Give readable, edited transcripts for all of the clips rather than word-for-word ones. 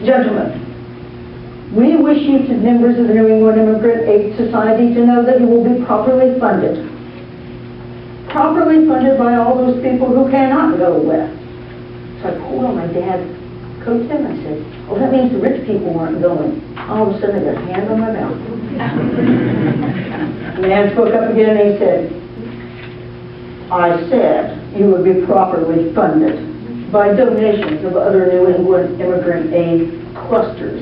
Gentlemen, we wish you, to members of the New England Immigrant Aid Society, to know that you will be properly funded. Properly funded by all those people who cannot go west. So I pulled on my dad's coat and I said, oh, that means the rich people aren't going. All of a sudden I got a hand on my mouth. The man spoke up again and he said, I said you would be properly funded by donations of other New England Immigrant Aid clusters,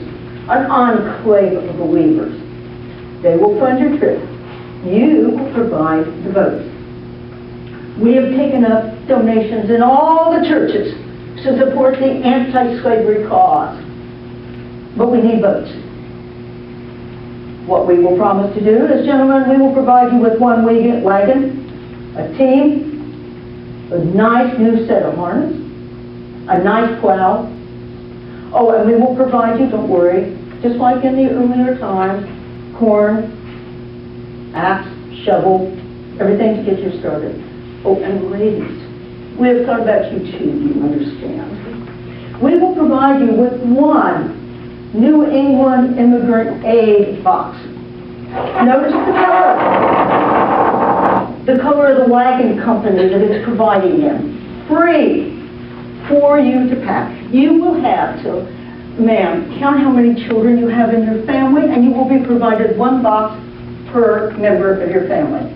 an enclave of believers. They will fund your trip. You will provide the votes. We have taken up donations in all the churches to support the anti-slavery cause. But we need votes. What we will promise to do is, gentlemen, we will provide you with one wagon, a team, a nice new set of harness, a nice plow. Oh, and we will provide you, don't worry, just like in the earlier times, corn, axe, shovel, everything to get you started. Oh, and ladies, we have thought about you too, you understand. We will provide you with one New England Immigrant Aid box. Notice the color. The color of the wagon company that it's providing in. Free for you to pack. You will have to, ma'am, count how many children you have in your family, and you will be provided one box per member of your family.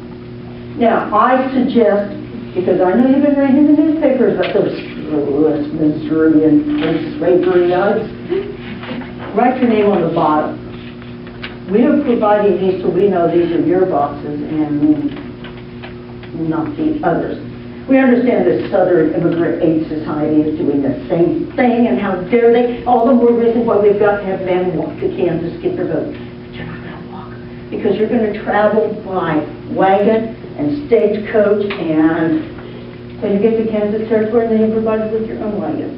Now, I suggest, because I know you've been reading the newspapers about those Missouri and slavery nuts, write your name on the bottom. We are providing these so we know these are your boxes and not the others. We understand the Southern Immigrant Aid Society is doing the same thing, and how dare they? All the more reason why we've got to have men walk to Kansas to get their vote. But you're not going to walk, because you're going to travel by wagon and stagecoach, and so you get to Kansas Territory, and then you're provided with your own wagon.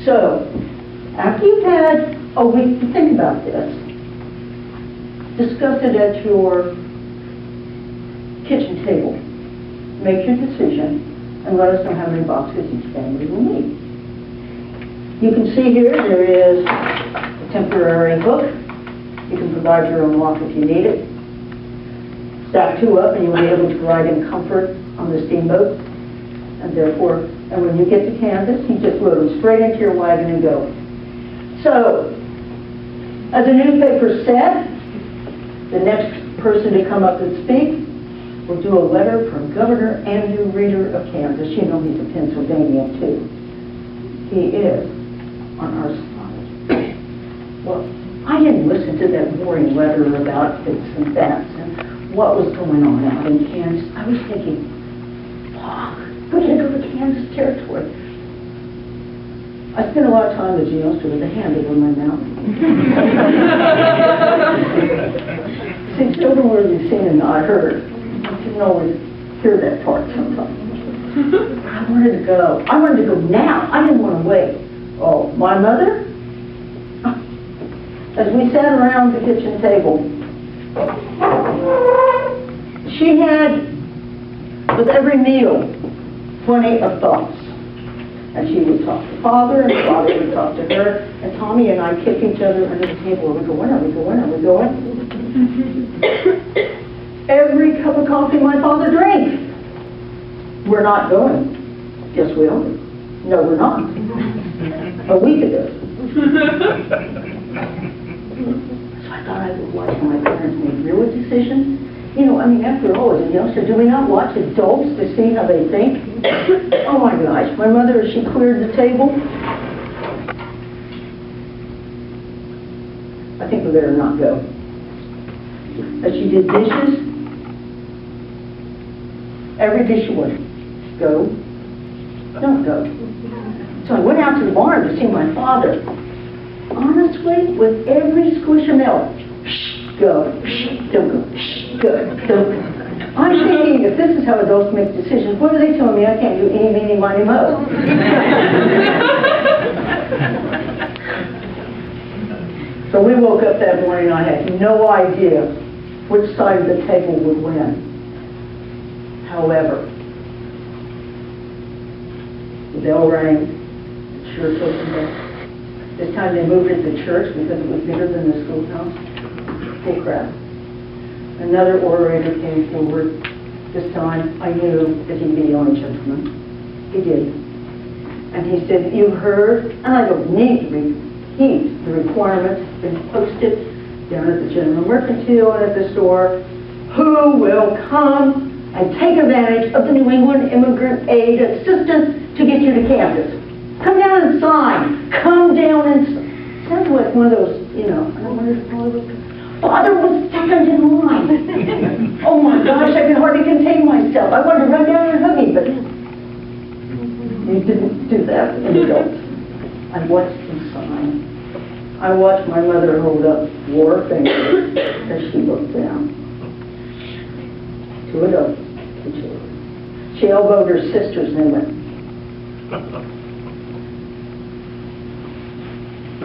So, after you've had a week to think about this, discuss it at your kitchen table. Make your decision and let us know how many boxes each family will need. You can see here there is a temporary hook. You can provide your own lock if you need it. Stack two up and you'll be able to ride in comfort on the steamboat. And therefore, and when you get to Kansas, you just load them straight into your wagon and go. So, as the newspaper said, the next person to come up and speak will do a letter from Governor Andrew Reeder of Kansas. You know he's a Pennsylvanian too. He is on our side. Well, I didn't listen to that boring letter about this and that and what was going on out in Kansas. I was thinking, fuck, we're going to go to Kansas Territory. I spent a lot of time with a youngster with a hand over my mouth. See, children were really seen and not heard. I didn't always hear that part sometimes. I wanted to go. I wanted to go now. I didn't want to wait. Oh, my mother? As we sat around the kitchen table, she had, with every meal, plenty of thoughts. And she would talk to Father, and Father would talk to her, and Tommy and I kick each other under the table. Are we going? Are we going? Are we going? Every cup of coffee my father drank. We're not going. Yes, we are. No, we're not. A week ago. So I thought I would watch my parents make real decisions. You know, I mean, after all, as a youngster, do we not watch adults to see how they think? Oh my gosh, my mother, as she cleared the table, I think we better not go. As she did dishes, every dishwasher, go, don't go. So I went out to the barn to see my father. Honestly, with every squish of milk, shh, go, shh, don't go, shh, go, don't go. I'm thinking, if this is how adults make decisions, what are they telling me? I can't do any, meeny, miny, mo. So we woke up that morning, I had no idea which side of the table would win. However, the bell rang, it sure took me back. This time they moved it to church because it was bigger than the schoolhouse. Full crowd. Another orator came forward. This time I knew that he'd be the only gentleman. He did. And he said, "You heard," and I don't need to repeat the requirements that been posted down at the General Mercantile and at the store. Who will come and take advantage of the New England Immigrant Aid Assistance to get you to campus? Come down and sign. Come down and sign. Sounds like one of those, I don't wonder if Father was second in line. Oh my gosh, I could hardly contain myself. I wanted to run down and hug him, but he didn't do that. I watched him sign. I watched my mother hold up 4 fingers as she looked down. 2 adults, 2 children. She elbowed her sisters and went.